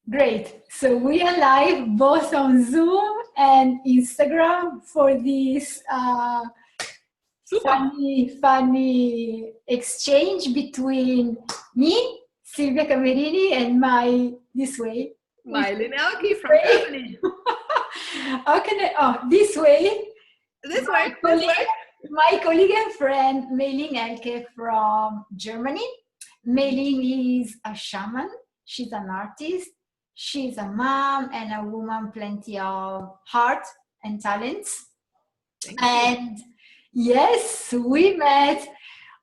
Great. So we are live both on Zoom and Instagram for this Super. funny exchange between me, Silvia Camerini, and this way. Meilin Ehlke from Way. Germany. How can this way. This My way, this way. My colleague and friend, Meilin Ehlke from Germany. Meilin is a shaman. She's an artist. She's a mom and a woman, plenty of heart and talents. And yes, we met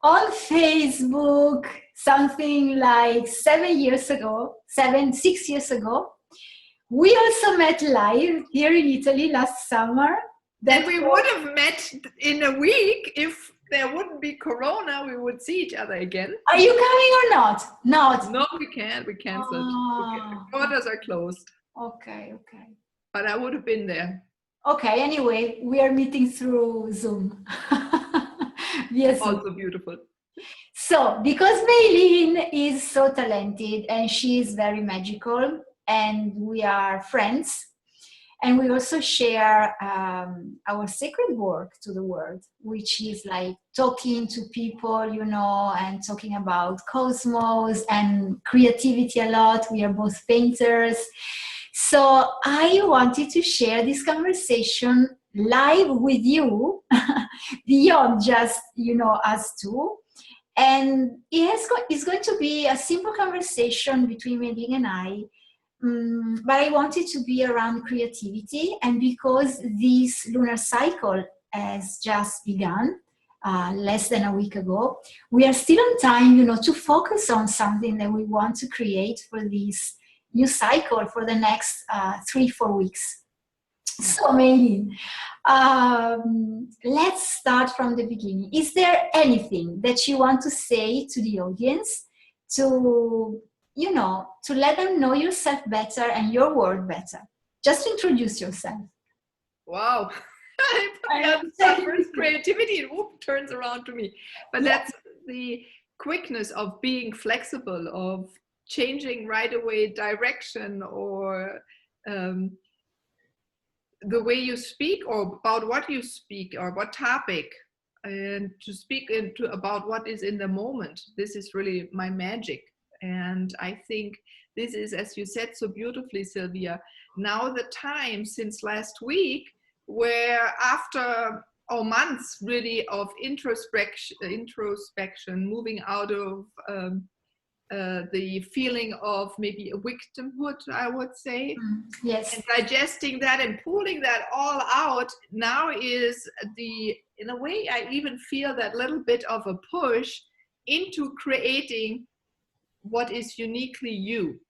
on Facebook something like 6 years ago. We also met live here in Italy last summer. That we would have met in a week if there wouldn't be Corona. We would see each other again. Are you coming or not? Not. No, we can't. We canceled. The borders are closed. Okay. But I would have been there. Okay. Anyway, we are meeting through Zoom. Yes. Also beautiful. So, because Meilin is so talented and she is very magical, and we are friends. And we also share our sacred work to the world, which is like talking to people, and talking about cosmos and creativity a lot. We are both painters. So I wanted to share this conversation live with you, beyond just, us two. And it's going to be a simple conversation between Meilin and I. But I want it to be around creativity, and because this lunar cycle has just begun less than a week ago, we are still on time, to focus on something that we want to create for this new cycle for the next 3-4 weeks. So, Meilin, let's start from the beginning. Is there anything that you want to say to the audience to let them know yourself better and your world better? Just introduce yourself. Wow. First creativity, and whoop, turns around to me. But that's the quickness of being flexible, of changing right away direction, or the way you speak, or about what you speak, or what topic, and to speak about what is in the moment. This is really my magic. And I think this is, as you said so beautifully, Sylvia, now the time since last week, where after months really of introspection, moving out of the feeling of maybe a victimhood, I would say, yes, and digesting that and pulling that all out, now is in a way, I even feel that little bit of a push into creating what is uniquely you,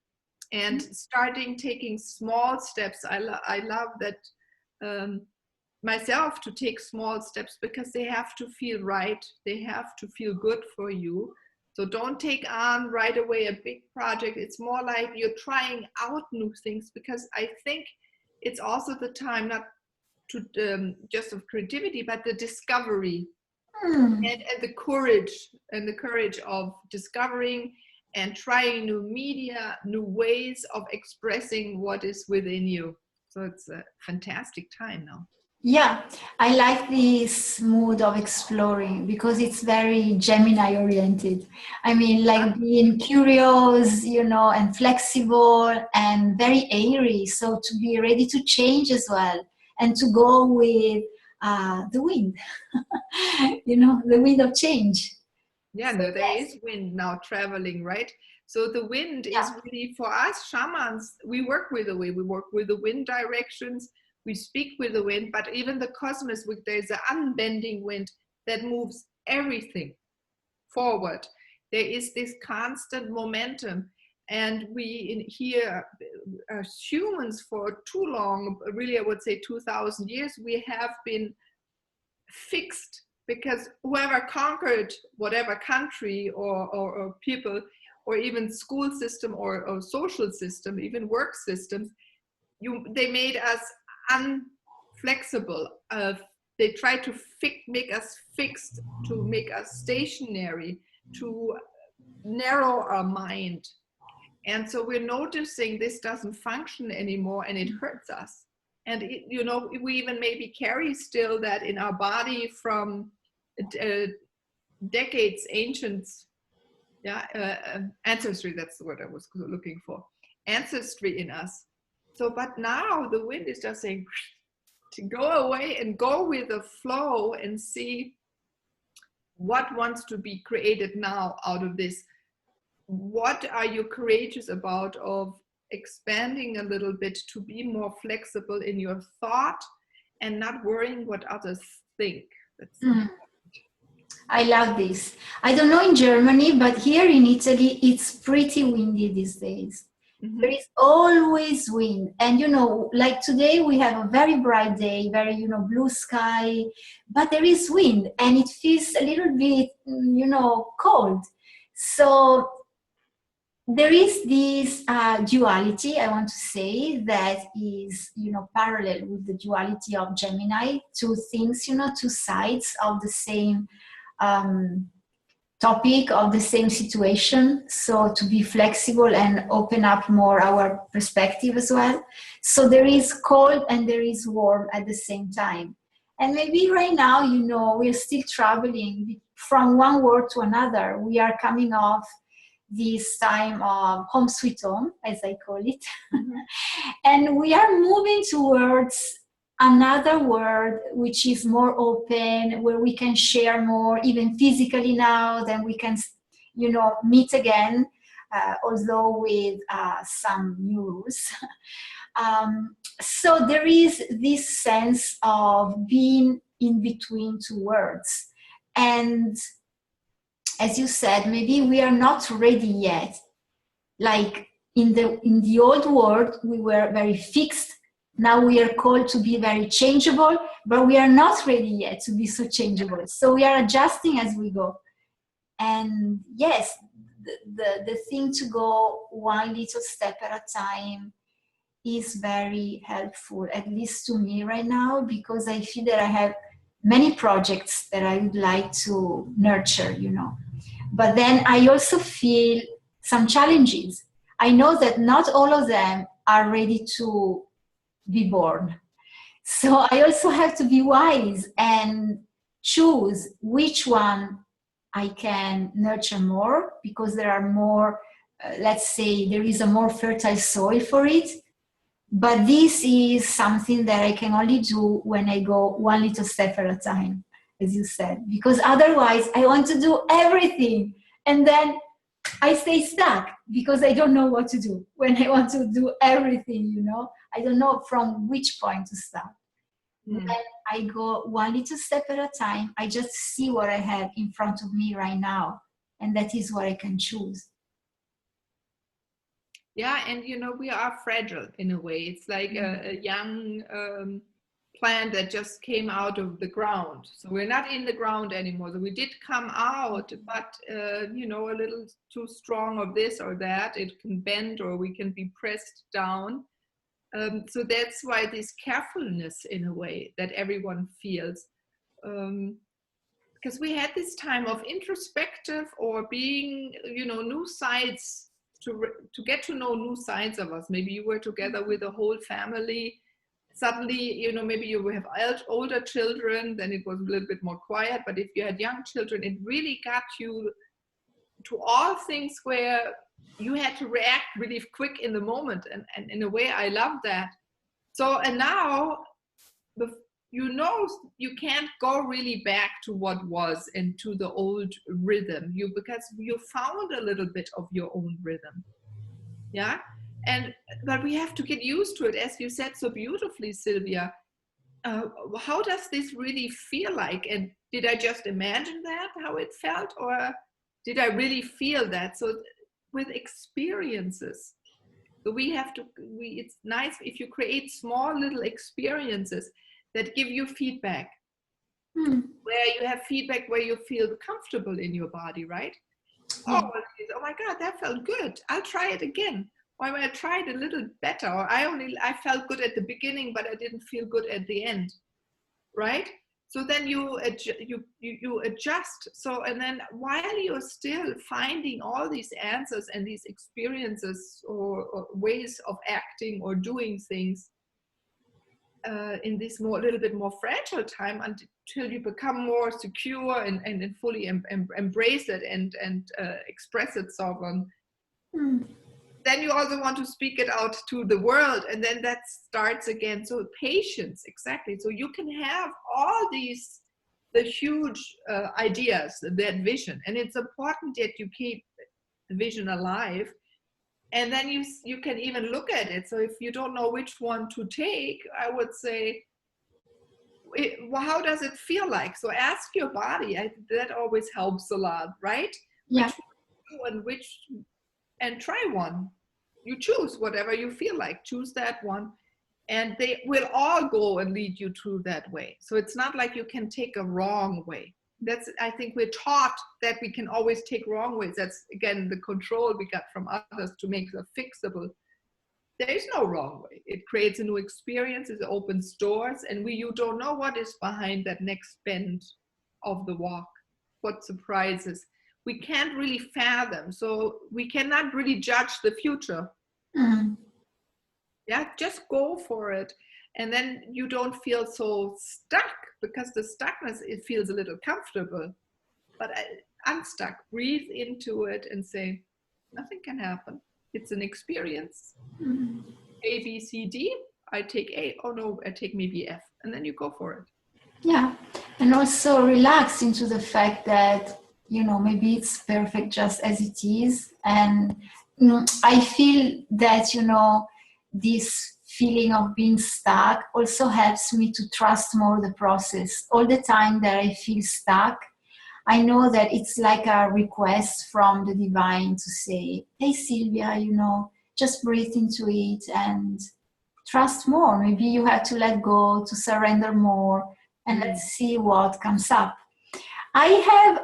and starting taking small steps. I love that myself, to take small steps, because they have to feel right. They have to feel good for you. So don't take on right away a big project. It's more like you're trying out new things, because I think it's also the time not to just of creativity, but the discovery and the courage of discovering and trying new media, new ways of expressing what is within you. So it's a fantastic time now. Yeah, I like this mood of exploring, because it's very Gemini oriented. I mean, like being curious, and flexible and very airy. So to be ready to change as well, and to go with the wind, the wind of change. Yeah, so no, there is wind now traveling, right? So the wind is really, for us shamans, we work with the wind. We work with the wind directions. We speak with the wind, but even the cosmos, there's an unbending wind that moves everything forward. There is this constant momentum, and we here as humans, for too long, really I would say 2,000 years, we have been fixed, because whoever conquered whatever country or people, or even school system or social system, even work systems, they made us unflexible. They tried to make us fixed, to make us stationary, to narrow our mind. And so we're noticing this doesn't function anymore and it hurts us. And, you know, we even maybe carry still that in our body from decades, ancient, ancestry, that's the word I was looking for, ancestry in us. So, but now the wind is just saying to go away and go with the flow and see what wants to be created now out of this. What are you courageous about of expanding a little bit to be more flexible in your thought and not worrying what others think? That's I love this. I don't know in Germany, but here in Italy, it's pretty windy these days. Mm-hmm. There is always wind. And, you know, like today we have a very bright day, very, you know, blue sky, but there is wind and it feels a little bit, you know, cold. So there is this duality, I want to say, that is, you know, parallel with the duality of Gemini, two things, you know, two sides of the same topic, of the same situation. So to be flexible and open up more our perspective as well. So there is cold and there is warm at the same time. And maybe right now, you know, we're still traveling from one world to another. We are coming off this time of home sweet home, as I call it. Mm-hmm. And we are moving towards another world which is more open, where we can share more, even physically now, then we can, you know, meet again, although with some new rules. So there is this sense of being in between two worlds. And as you said, maybe we are not ready yet. Like in the old world, we were very fixed. Now we are called to be very changeable, but we are not ready yet to be so changeable. So we are adjusting as we go. And yes, the thing to go one little step at a time is very helpful, at least to me right now, because I feel that I have many projects that I would like to nurture, you know. But then I also feel some challenges. I know that not all of them are ready to be born. So I also have to be wise and choose which one I can nurture more, because there are more, let's say, there is a more fertile soil for it. But this is something that I can only do when I go one little step at a time, as you said, because otherwise I want to do everything. And then I stay stuck because I don't know what to do when I want to do everything, you know. I don't know from which point to start. When I go one little step at a time, I just see what I have in front of me right now. And that is what I can choose. Yeah, and you know, we are fragile in a way. It's like a young plant that just came out of the ground. So we're not in the ground anymore. So we did come out, but you know, a little too strong of this or that. It can bend or we can be pressed down. So that's why this carefulness in a way that everyone feels. Because we had this time of introspective or being, you know, new sides, to get to know new sides of us. Maybe you were together with a whole family. Suddenly, you know, maybe you have older children, then it was a little bit more quiet. But if you had young children, it really got you to all things where you had to react really quick in the moment. And in a way, I love that. So, and now, you know, you can't go really back to what was and to the old rhythm, because you found a little bit of your own rhythm. Yeah. But we have to get used to it, as you said so beautifully, Sylvia. How does this really feel like? And did I just imagine that, how it felt, or did I really feel that? So with experiences, it's nice if you create small little experiences that give you feedback, where you have feedback, where you feel comfortable in your body, right? Yeah. Oh my God, that felt good. I'll try it again. Or I try it a little better. Or I felt good at the beginning, but I didn't feel good at the end, right? So then you adjust. So, and then while you're still finding all these answers and these experiences or ways of acting or doing things in this little bit more fragile time, until you become more secure and fully embrace it and express itself on. Then you also want to speak it out to the world, and then that starts again. So patience, exactly. So you can have all the huge ideas, that vision, and it's important that you keep the vision alive. And then you can even look at it. So if you don't know which one to take, I would say, how does it feel like? So ask your body. That always helps a lot, right? Yeah. And try one. You choose whatever you feel like. Choose that one, and they will all go and lead you through that way. So it's not like you can take a wrong way. I think we're taught that we can always take wrong ways. That's again the control we got from others to make it fixable. There is no wrong way. It creates a new experience. It opens doors, and you don't know what is behind that next bend of the walk. What surprises. We can't really fathom, so we cannot really judge the future. Yeah, just go for it, and then you don't feel so stuck, because the stuckness, it feels a little comfortable, but unstuck. Breathe into it and say, nothing can happen. It's an experience. A, B, C, D. I take A. Oh no, I take maybe F, and then you go for it. Yeah, and also relax into the fact that, maybe it's perfect just as it is. And I feel that, this feeling of being stuck also helps me to trust more the process. All the time that I feel stuck, I know that it's like a request from the divine to say, hey, Sylvia, just breathe into it and trust more. Maybe you have to let go, to surrender more, and let's see what comes up. I have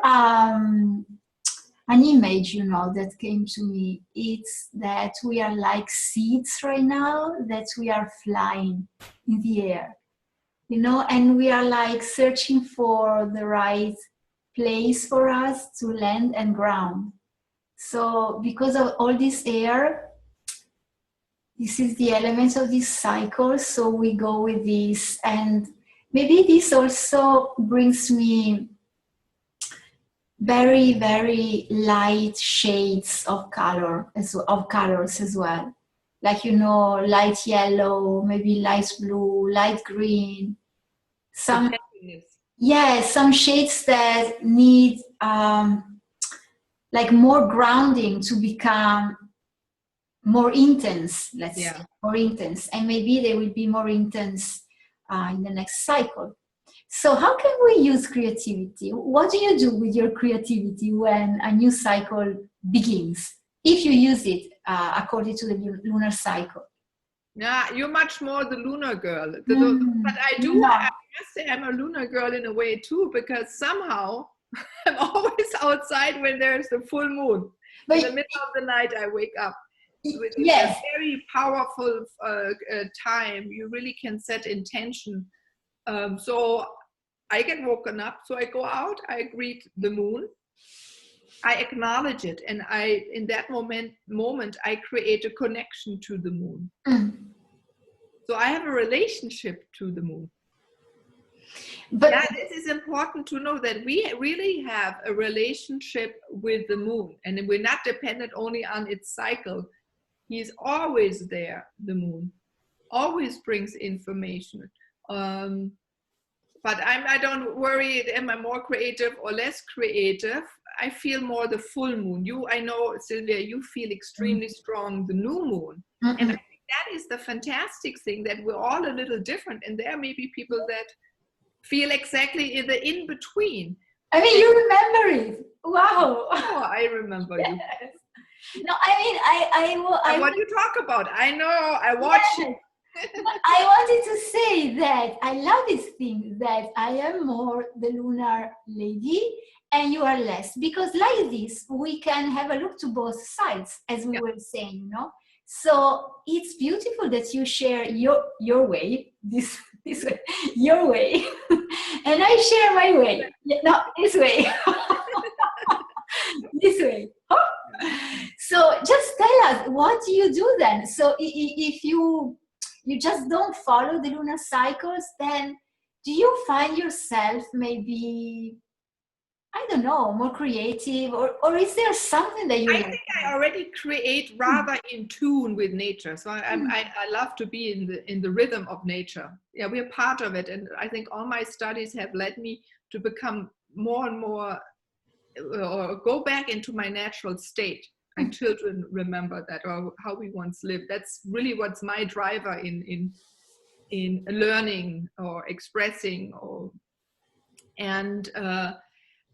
an image, that came to me. It's that we are like seeds right now, that we are flying in the air, and we are like searching for the right place for us to land and ground. So because of all this air, this is the elements of this cycle, so we go with this. And maybe this also brings me very, very light shades of colors as well. Like, light yellow, maybe light blue, light green. Some shades that need like more grounding to become more intense, let's say, more intense. And maybe they will be more intense in the next cycle. So how can we use creativity? What do you do with your creativity when a new cycle begins, if you use it according to the lunar cycle? Yeah, you're much more the lunar girl. But I must say I'm a lunar girl in a way too, because somehow I'm always outside when there's the full moon. In the middle of the night, I wake up. So it's a very powerful time. You really can set intention. So I get woken up, so I go out, I greet the moon, I acknowledge it, and in that moment, I create a connection to the moon. So I have a relationship to the moon. But this is important to know, that we really have a relationship with the moon, and we're not dependent only on its cycle. He's always there, the moon, always brings information. But I don't worry, am I more creative or less creative? I feel more the full moon. I know, Sylvia, you feel extremely strong the new moon. And I think that is the fantastic thing, that we're all a little different. And there may be people that feel exactly in the in-between. I mean, you remember it. Wow. Oh, I remember you. No, I mean, what you talk about. I know, I watch it. I wanted to say that I love this thing, that I am more the lunar lady and you are less, because like this we can have a look to both sides, as we were saying, so it's beautiful that you share your way, this way, your way, And I share my way. No, this way. This way. So just tell us, what do you do then? So if you just don't follow the lunar cycles, then do you find yourself maybe, I don't know, more creative, or is there something that you I think I already create rather in tune with nature. So I love to be in the rhythm of nature. Yeah, we are part of it, and I think all my studies have led me to become more and more, or go back into my natural state. And children remember that, or how we once lived. That's really what's my driver in learning or expressing, or and.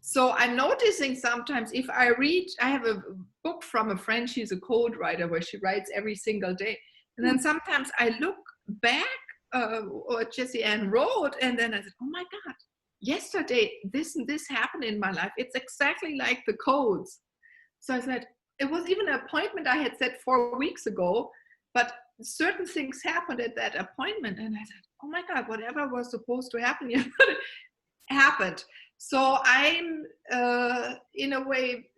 So I'm noticing sometimes if I read, I have a book from a friend, she's a code writer where she writes every single day. And then sometimes I look back what Jessie Ann wrote, and then I said, oh my God, yesterday this and this happened in my life. It's exactly like the codes. So I said, it was even an appointment I had set 4 weeks ago, but certain things happened at that appointment. And I said, oh my God, whatever was supposed to happen happened. So I'm in a way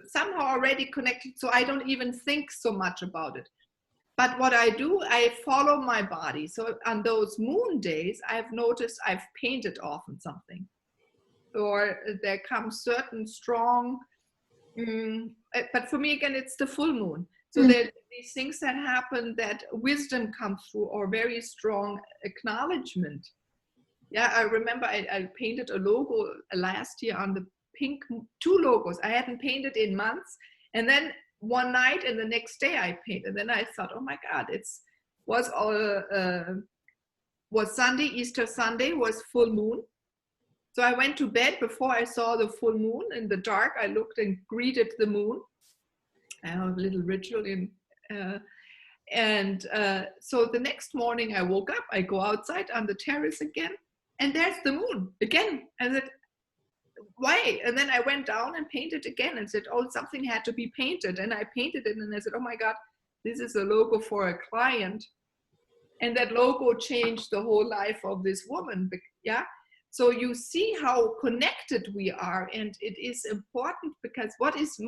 somehow already connected, so I don't even think so much about it. But what I do, I follow my body. So on those moon days, I've noticed I've painted often something, or there comes certain strong, but for me again, it's the full moon. So there are these things that happen, that wisdom comes through, or very strong acknowledgement. Yeah, I remember I painted a logo last year on the pink, 2 logos. I hadn't painted in months. And then one night and the next day I painted. And then I thought, oh my God, was Sunday, Easter Sunday, was full moon. So I went to bed before I saw the full moon. In the dark, I looked and greeted the moon. I have a little ritual so the next morning I woke up, I go outside on the terrace again, and there's the moon again. And I said, why? And then I went down and painted again and said, oh, something had to be painted. And I painted it, and I said, oh my God, this is a logo for a client. And that logo changed the whole life of this woman. Yeah. So you see how connected we are. And it is important, because what is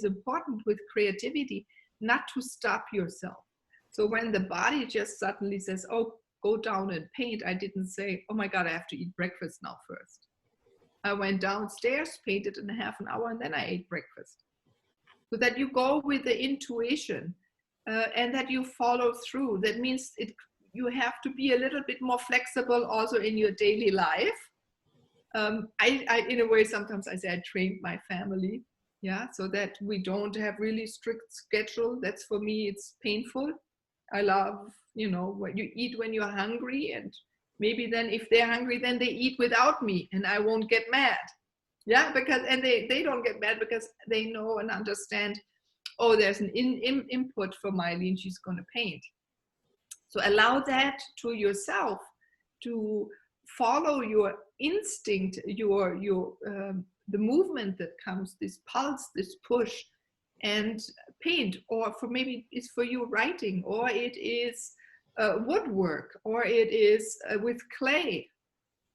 important with creativity, not to stop yourself. So when the body just suddenly says, oh, go down and paint, I didn't say, oh my God, I have to eat breakfast now first. I went downstairs, painted in half an hour, and then I ate breakfast. So that you go with the intuition, and that you follow through. That means you have to be a little bit more flexible also in your daily life. I in a way, sometimes I say I trained my family, yeah, so that we don't have really strict schedule. That's, for me, it's painful. I love, what you eat when you're hungry, and maybe then if they're hungry, then they eat without me, and I won't get mad. Yeah, and they don't get mad, because they know and understand, oh, there's an input for Meilin, she's going to paint. So allow that to yourself, to follow your instinct, the movement that comes, this pulse, this push, and paint. Or maybe it's for you writing, or it is woodwork, or it is with clay.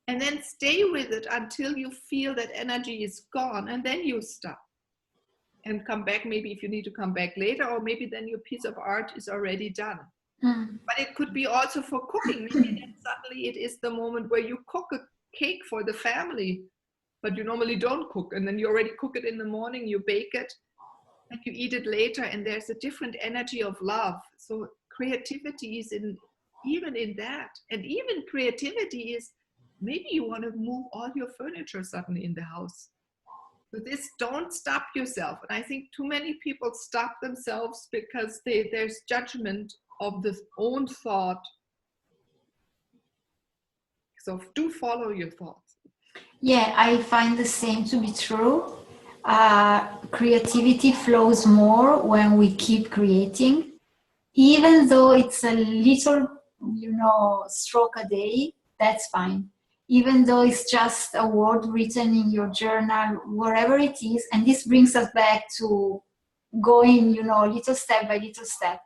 And then stay with it until you feel that energy is gone, and then you stop and come back. Maybe if you need to come back later, or maybe then your piece of art is already done. But it could be also for cooking. Maybe then suddenly it is the moment where you cook a cake for the family, but you normally don't cook, and then you already cook it in the morning, you bake it, and you eat it later, and there's a different energy of love. So creativity is even in that. And even creativity is, maybe you want to move all your furniture suddenly in the house. So this, don't stop yourself. And I think too many people stop themselves because there's judgment of the own thought. So do follow your thoughts. Yeah, I find the same to be true. Creativity flows more when we keep creating, even though it's a little, stroke a day, that's fine. Even though it's just a word written in your journal, wherever it is. And this brings us back to going, little step by little step.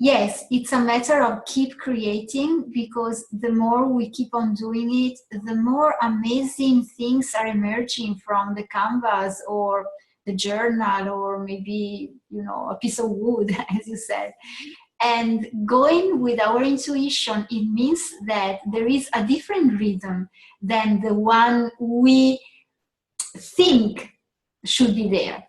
yes, it's a matter of keep creating, because the more we keep on doing it, the more amazing things are emerging from the canvas or the journal, or maybe, you know, a piece of wood, as you said. And going with our intuition, it means that there is a different rhythm than the one we think should be there.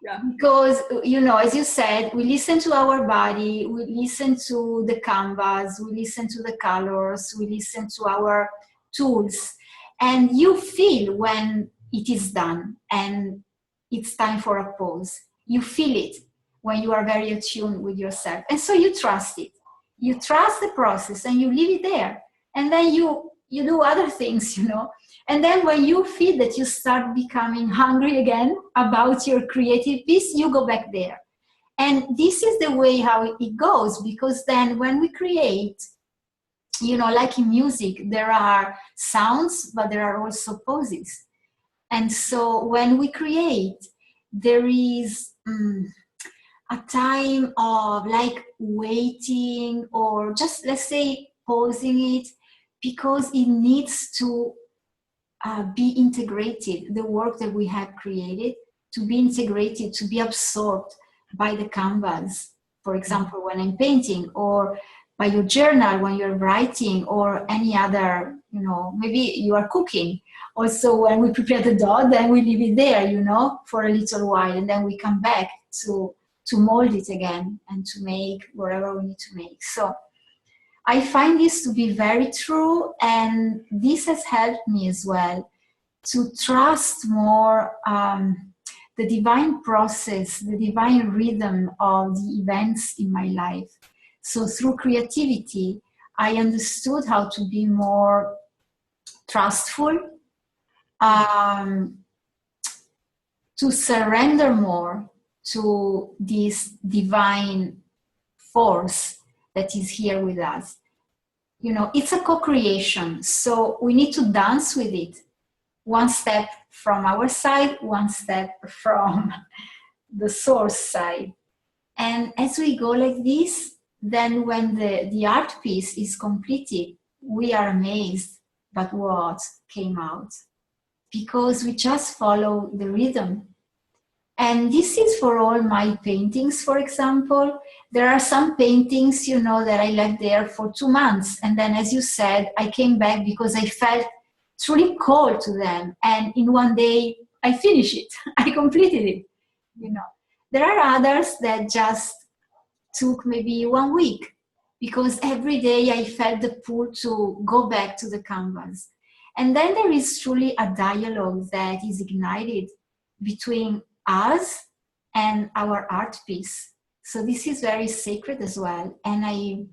Yeah. Because, you know, as you said, we listen to our body, we listen to the canvas, we listen to the colors, we listen to our tools, and you feel when it is done and it's time for a pause. You feel it when you are very attuned with yourself, and so you trust it. You trust the process and you leave it there, and then you do other things, you know. And then when you feel that you start becoming hungry again about your creative piece, you go back there. And this is the way how it goes, because then when we create, you know, like in music, there are sounds, but there are also pauses. And so when we create, there is a time of like waiting, or just, let's say, pausing it, because it needs to be integrated, the work that we have created, to be integrated, to be absorbed by the canvas, for example, when I'm painting, or by your journal when you're writing, or any other, you know, maybe you are cooking. Also, when we prepare the dough, then we leave it there, you know, for a little while, and then we come back to mold it again and to make whatever we need to make. So I find this to be very true, and this has helped me as well to trust more the divine process, the divine rhythm of the events in my life. So through creativity, I understood how to be more trustful, to surrender more to this divine force that is here with us. You know, it's a co-creation, so we need to dance with it. One step from our side, one step from the source side. And as we go like this, then when the art piece is completed, we are amazed by what came out, because we just follow the rhythm. And this is for all my paintings, for example. There are some paintings, you know, that I left there for 2 months. And then, as you said, I came back because I felt truly called to them. And in one day, I finished it. I completed it, you know. There are others that just took maybe 1 week, because every day I felt the pull to go back to the canvas. And then there is truly a dialogue that is ignited between us and our art piece. So this is very sacred as well. And I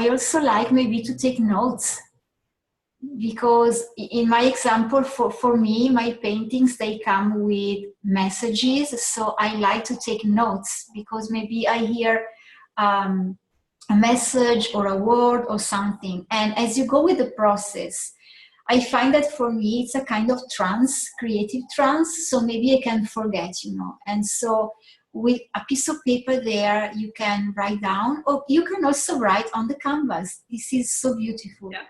also like maybe to take notes, because in my example, for me, my paintings, they come with messages. So I like to take notes, because maybe I hear a message or a word or something. And as you go with the process, I find that for me, it's a kind of trance, creative trance. So maybe I can forget, you know. And so with a piece of paper there, you can write down, or you can also write on the canvas. This is so beautiful. Yeah.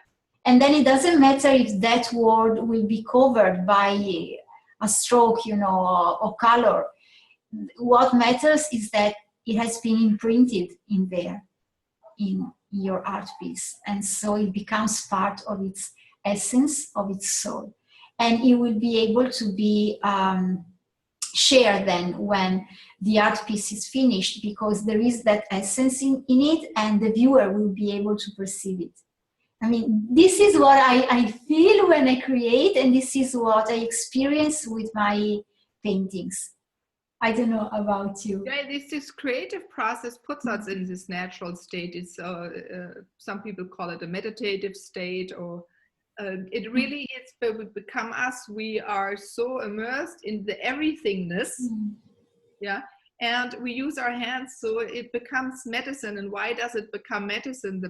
And then it doesn't matter if that word will be covered by a stroke, you know, or color. What matters is that it has been imprinted in there, in your art piece. And so it becomes part of its essence, of its soul. And it will be able to be shared then when the art piece is finished, because there is that essence in it, and the viewer will be able to perceive it. I mean, this is what I feel when I create, and this is what I experience with my paintings. I don't know about you. Yeah, this creative process puts us in this natural state. It's some people call it a meditative state, or it really is. But we become us. We are so immersed in the everythingness, yeah. And we use our hands, so it becomes medicine. And why does it become medicine?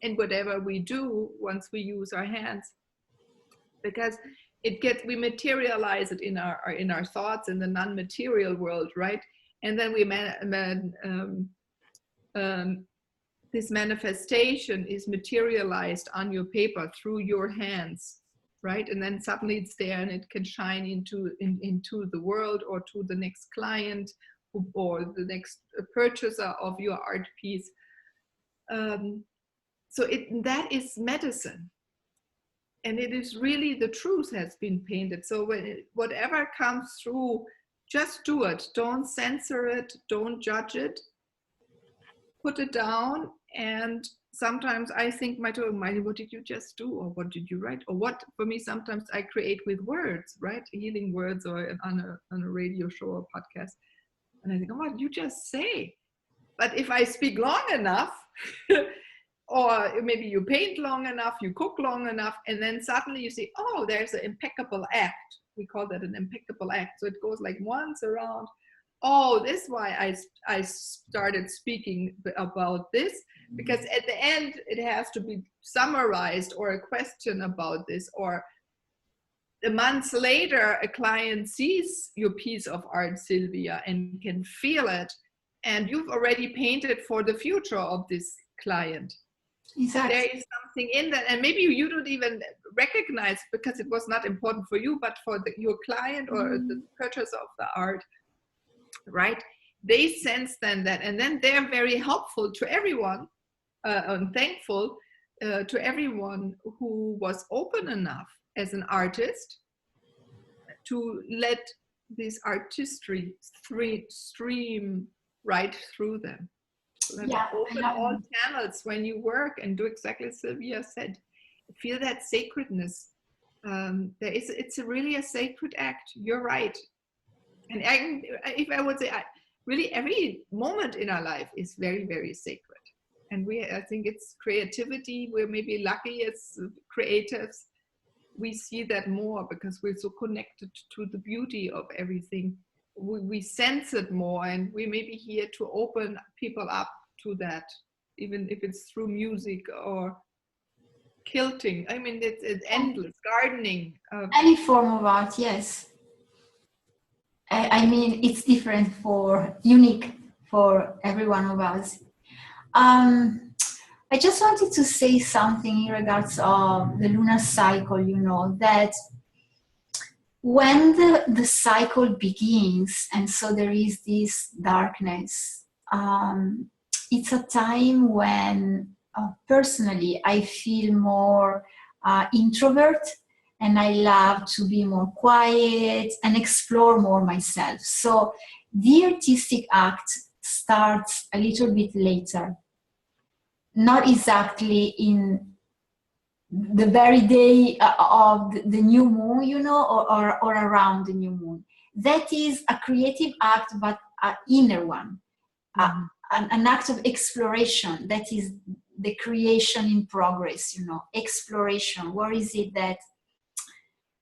In whatever we do, once we use our hands, because we materialize it in our thoughts in the non-material world, right? And then we this manifestation is materialized on your paper through your hands, right? And then suddenly it's there and it can shine into the world, or to the next client, or the next purchaser of your art piece. So that is medicine. And it is really, the truth has been painted. So whatever comes through, just do it. Don't censor it. Don't judge it. Put it down. And sometimes I think, Meilin, what did you just do? Or what did you write? Or what, for me, sometimes I create with words, right? Healing words, or on a radio show or podcast. And I think, oh, what did you just say? But if I speak long enough, or maybe you paint long enough, you cook long enough, and then suddenly you see, oh, there's an impeccable act. We call that an impeccable act. So it goes like once around. Oh, this is why I started speaking about this, because at the end it has to be summarized, or a question about this, or a month later a client sees your piece of art, Sylvia, and can feel it, and you've already painted for the future of this client. Exactly. There is something in that, and maybe you don't even recognize, because it was not important for you, but for your client or the purchaser of the art, right? They sense then that, and then they're very helpful to everyone, and thankful to everyone who was open enough as an artist to let this artistry stream right through them. Yeah, open all channels when you work, and do exactly as Sylvia said. Feel that sacredness. It's really a sacred act. You're right. And if I would say, really every moment in our life is very, very sacred. And I think it's creativity. We're maybe lucky as creatives. We see that more because we're so connected to the beauty of everything. We sense it more, and we may be here to open people up to that, even if it's through music or quilting. I mean, it's endless. Gardening. Any form of art, yes. I mean, it's different, unique for every one of us. I just wanted to say something in regards of the lunar cycle, that when the cycle begins, and so there is this darkness, it's a time when personally I feel more introvert, and I love to be more quiet and explore more myself. So the artistic act starts a little bit later, not exactly in the very day of the new moon, or around the new moon. That is a creative act, but an inner one, an act of exploration. That is the creation in progress, exploration. What is it that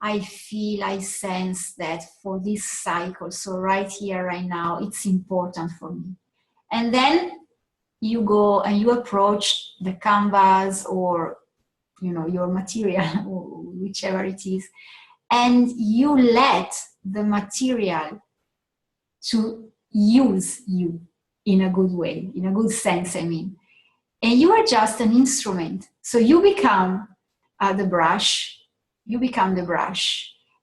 I feel, I sense that for this cycle, so right here, right now, it's important for me. And then you go and you approach the canvas, or your material, whichever it is, and you let the material to use you in a good way, in a good sense, I mean. And you are just an instrument. So you become the brush,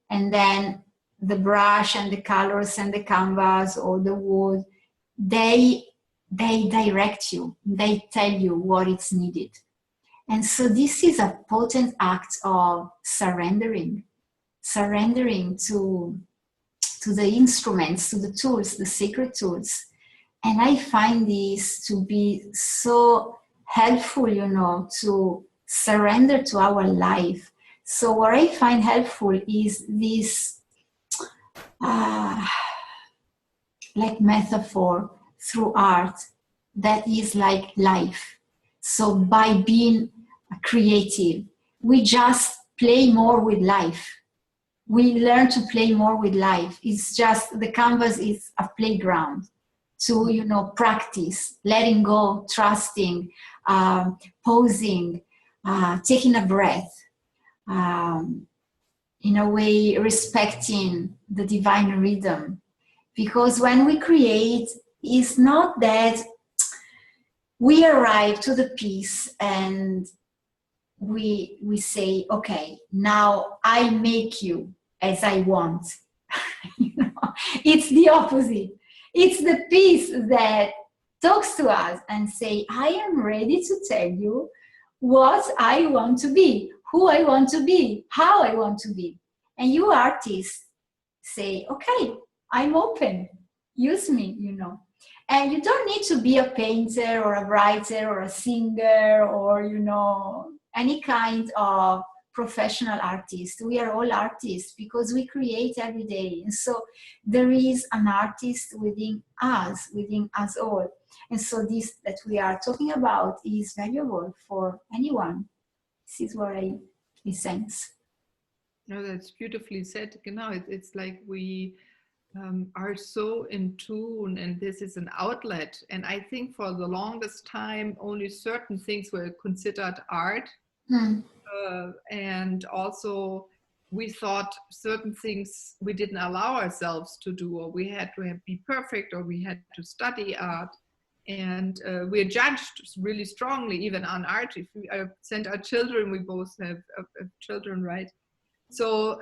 and then the brush and the colors and the canvas or the wood, they direct you, they tell you what is needed. And so this is a potent act of surrendering to the instruments, to the tools, the sacred tools. And I find this to be so helpful, to surrender to our life. So what I find helpful is this like metaphor through art that is like life. So by being creative, we just play more with life. We learn to play more with life. It's just, the canvas is a playground to, practice, letting go, trusting, posing, taking a breath, in a way respecting the divine rhythm. Because when we create, it's not that we arrive to the piece and we say, okay, now I make you as I want. You know, it's the opposite. It's the piece that talks to us and say, I am ready to tell you what I want to be, who I want to be, how I want to be. And you artists say, okay, I'm open, use me, you know. And you don't need to be a painter or a writer or a singer or, you know, any kind of professional artist. We are all artists because we create every day. And so there is an artist within us all. And so this that we are talking about is valuable for anyone. This is what I sense. No, that's beautifully said. You know, it's like we are so in tune, and this is an outlet. And I think for the longest time, only certain things were considered art. And also we thought certain things we didn't allow ourselves to do, or we had to be perfect, or we had to study art. And we're judged really strongly, even on art. If we send our children, we both have children, right? So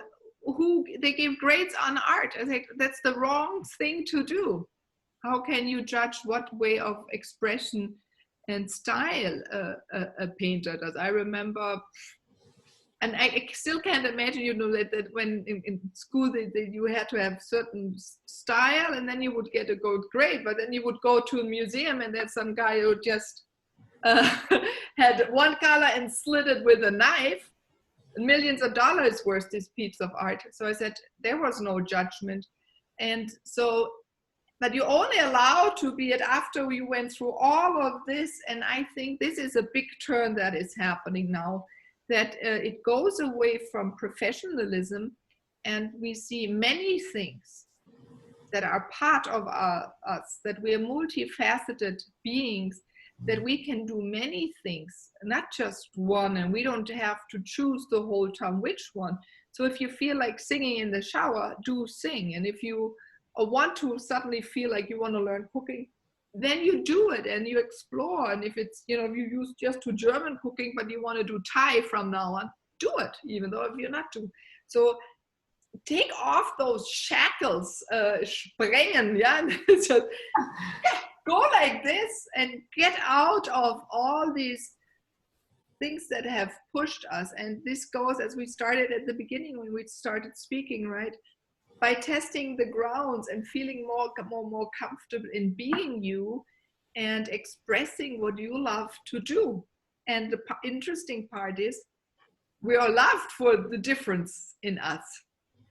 they give grades on art. I think that's the wrong thing to do. How can you judge what way of expression and style a painter does? I remember, and I still can't imagine, you know, that when in school you had to have certain style, and then you would get a gold grade, but then you would go to a museum and there's some guy who just had one color and slit it with a knife. Millions of dollars worth this piece of art. So I said there was no judgment. And so, but you're only allowed to be it after we went through all of this. And I think this is a big turn that is happening now, that it goes away from professionalism, and we see many things that are part of us, that we are multifaceted beings, that we can do many things, not just one, and we don't have to choose the whole time which one. So if you feel like singing in the shower, do sing. And if you want to suddenly feel like you want to learn cooking, then you do it and you explore. And if it's, you know, you use just to German cooking, but you want to do Thai from now on, do it, even though if you're not to. So take off those shackles, sprengen, yeah? Just, go like this and get out of all these things that have pushed us. And this goes, as we started at the beginning when we started speaking, right? By testing the grounds and feeling more comfortable in being you and expressing what you love to do. And the interesting part is we are loved for the difference in us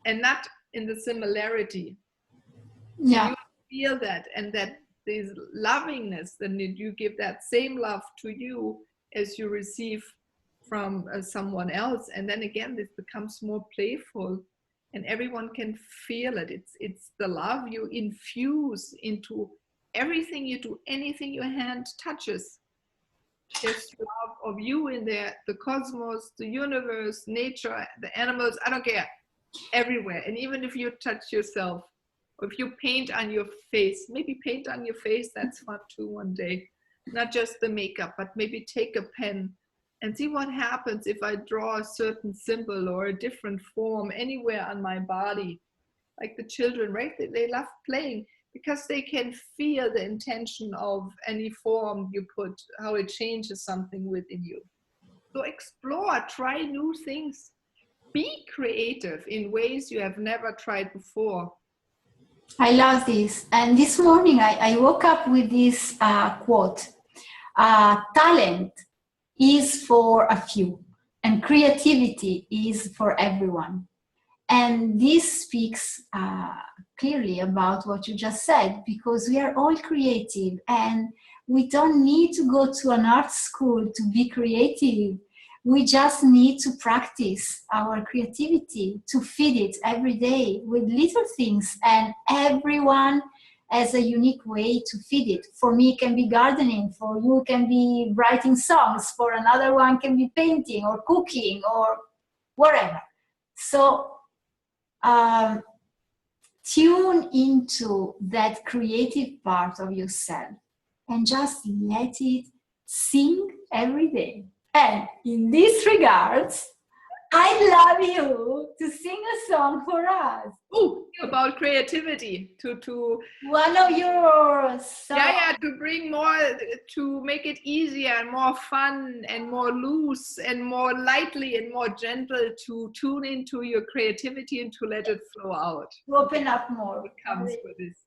and not in the similarity. Yeah. So you feel that, and that this lovingness, then you give that same love to you as you receive from someone else. And then again, this becomes more playful and everyone can feel it. It's the love you infuse into everything you do, anything your hand touches. There's love of you in there, the cosmos, the universe, nature, the animals, I don't care, everywhere. And even if you touch yourself, or if you paint on your face, maybe paint on your face, that's fun too one day. Not just the makeup, but maybe take a pen and see what happens if I draw a certain symbol or a different form anywhere on my body. Like the children, right? They love playing because they can feel the intention of any form you put, how it changes something within you. So explore, try new things. Be creative in ways you have never tried before. I love this. And this morning I woke up with this quote. Talent is for a few and creativity is for everyone. And this speaks clearly about what you just said, because we are all creative and we don't need to go to an art school to be creative. We just need to practice our creativity, to feed it every day with little things, and everyone has a unique way to feed it. For me, it can be gardening. For you, it can be writing songs. For another one, can be painting or cooking or whatever. So tune into that creative part of yourself and just let it sing every day. And in this regards, I'd love you to sing a song for us. Oh, about creativity, to one of your songs. Yeah, to bring more, to make it easier and more fun and more loose and more lightly and more gentle, to tune into your creativity and to let it flow out. To open up more. What comes with this?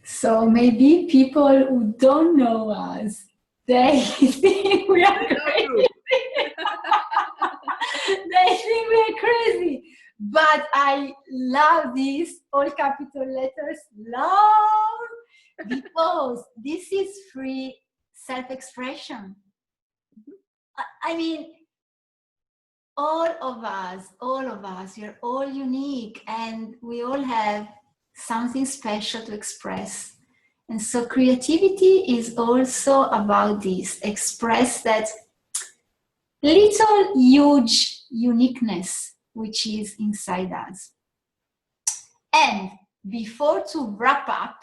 So maybe people who don't know us, they think we are crazy. They think we're crazy. But I love this, all capital letters, love, because this is free self-expression. I mean, all of us, we're all unique, and we all have something special to express. And so creativity is also about this, express that little huge uniqueness which is inside us. And before to wrap up,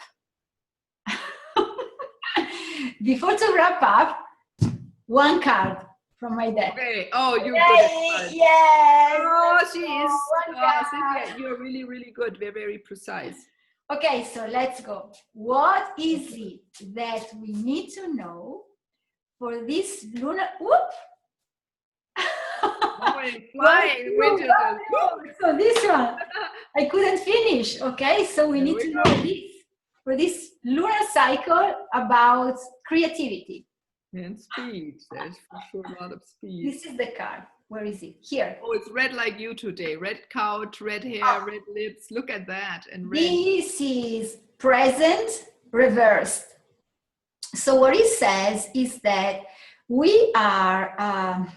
one card from my deck. Okay. Oh, you're good at cards. Yes. Oh, she is. Cynthia, you're really, really good. We're very precise. Okay, so let's go. What is it that we need to know for this lunar? Whoop! Flying, so this one, I couldn't finish. Okay, so we need to know this for this lunar cycle about creativity. And speed. There's for sure a lot of speed. This is the card. Where is it? Here. Oh, it's red like you today. Red couch, red hair, red lips. Look at that. And red. This is present reversed. So what it says is that we are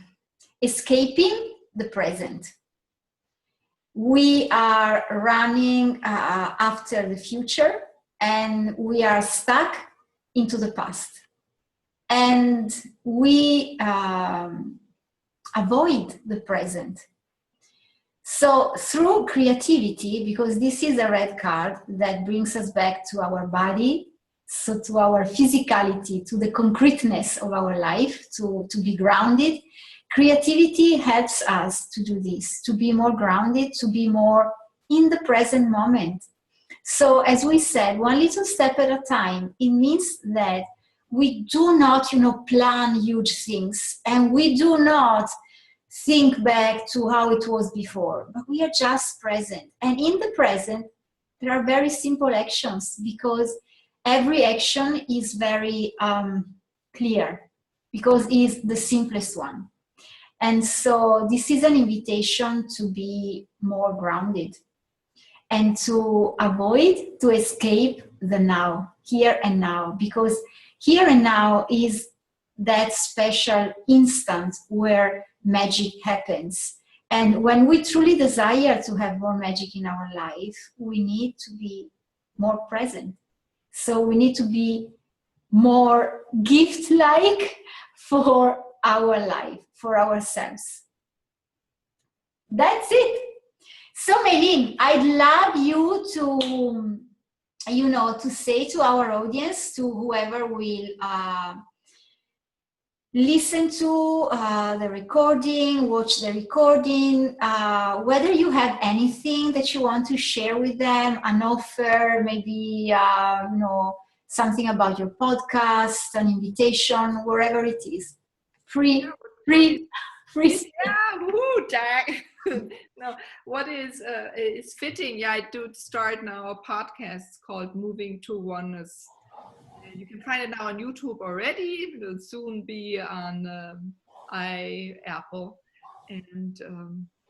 escaping the present. We are running after the future, and we are stuck into the past. And we avoid the present. So through creativity, because this is a red card that brings us back to our body, so to our physicality, to the concreteness of our life, to be grounded, creativity helps us to do this, to be more grounded, to be more in the present moment. So as we said, one little step at a time. It means that we do not, plan huge things, and we do not think back to how it was before, but we are just present. And in the present, there are very simple actions, because every action is very clear, because it is the simplest one. And so this is an invitation to be more grounded and to avoid, to escape the now, here and now, because here and now is that special instant where magic happens. And when we truly desire to have more magic in our life, we need to be more present. So we need to be more gift-like for our life, for ourselves. That's it. So Meilin, I'd love you to, to say to our audience, to whoever will listen to the recording, watch the recording, whether you have anything that you want to share with them, an offer, maybe, something about your podcast, an invitation, wherever it is. Free. Yeah, woo, Jack. No, what is fitting? Yeah, I do start now a podcast called Moving to Oneness. You can find it now on YouTube already. It will soon be on Apple. And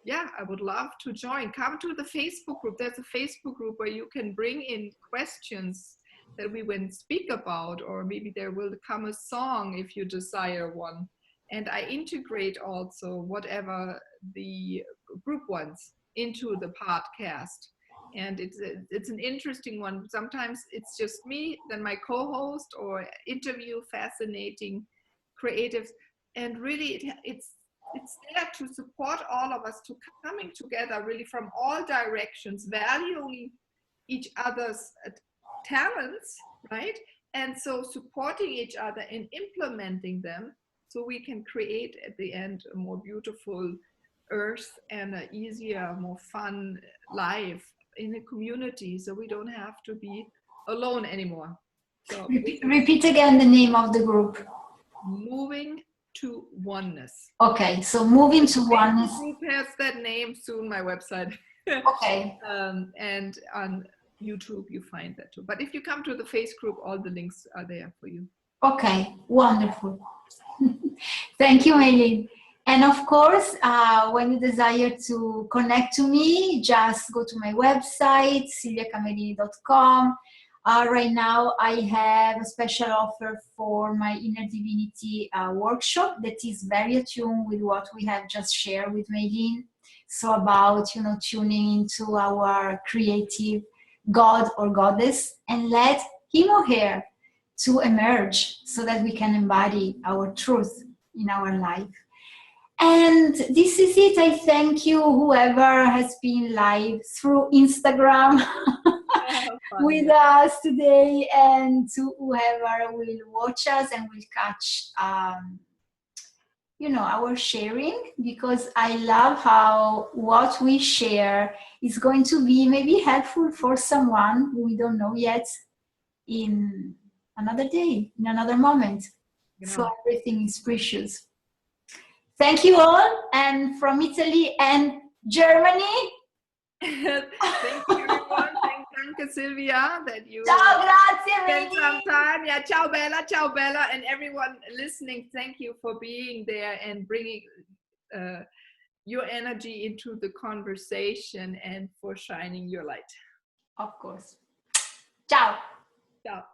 yeah, I would love to join. Come to the Facebook group. There's a Facebook group where you can bring in questions that we will speak about, or maybe there will come a song if you desire one. And I integrate also whatever the group wants into the podcast. And it's an interesting one. Sometimes it's just me, then my co-host, or interview fascinating creatives. And really, it's there to support all of us to coming together really from all directions, valuing each other's talents, right? And so supporting each other and implementing them, so we can create at the end a more beautiful earth and an easier, more fun life in a community, so we don't have to be alone anymore. So repeat again the name of the group. Moving to Oneness. Okay, so Moving to Oneness. The group has that name soon, my website. Okay. And on YouTube you find that too. But if you come to the Facebook group, all the links are there for you. Okay, wonderful. Thank you, Meilin. And of course, when you desire to connect to me, just go to my website, silviacamerini.com. Right now, I have a special offer for my Inner Divinity workshop that is very attuned with what we have just shared with Meilin. So about, tuning into our creative God or goddess and let him or her to emerge so that we can embody our truth in our life. And this is it. I thank you, whoever has been live through Instagram with us today, and to whoever will watch us and will catch our sharing, because I love how what we share is going to be maybe helpful for someone who we don't know yet in another day, in another moment. So everything is precious. Thank you all, and from Italy and Germany. Thank you, everyone. Danke, Silvia, that you ciao, grazie, spent some time. Yeah, ciao Bella, and everyone listening. Thank you for being there and bringing your energy into the conversation and for shining your light. Of course. Ciao. Ciao.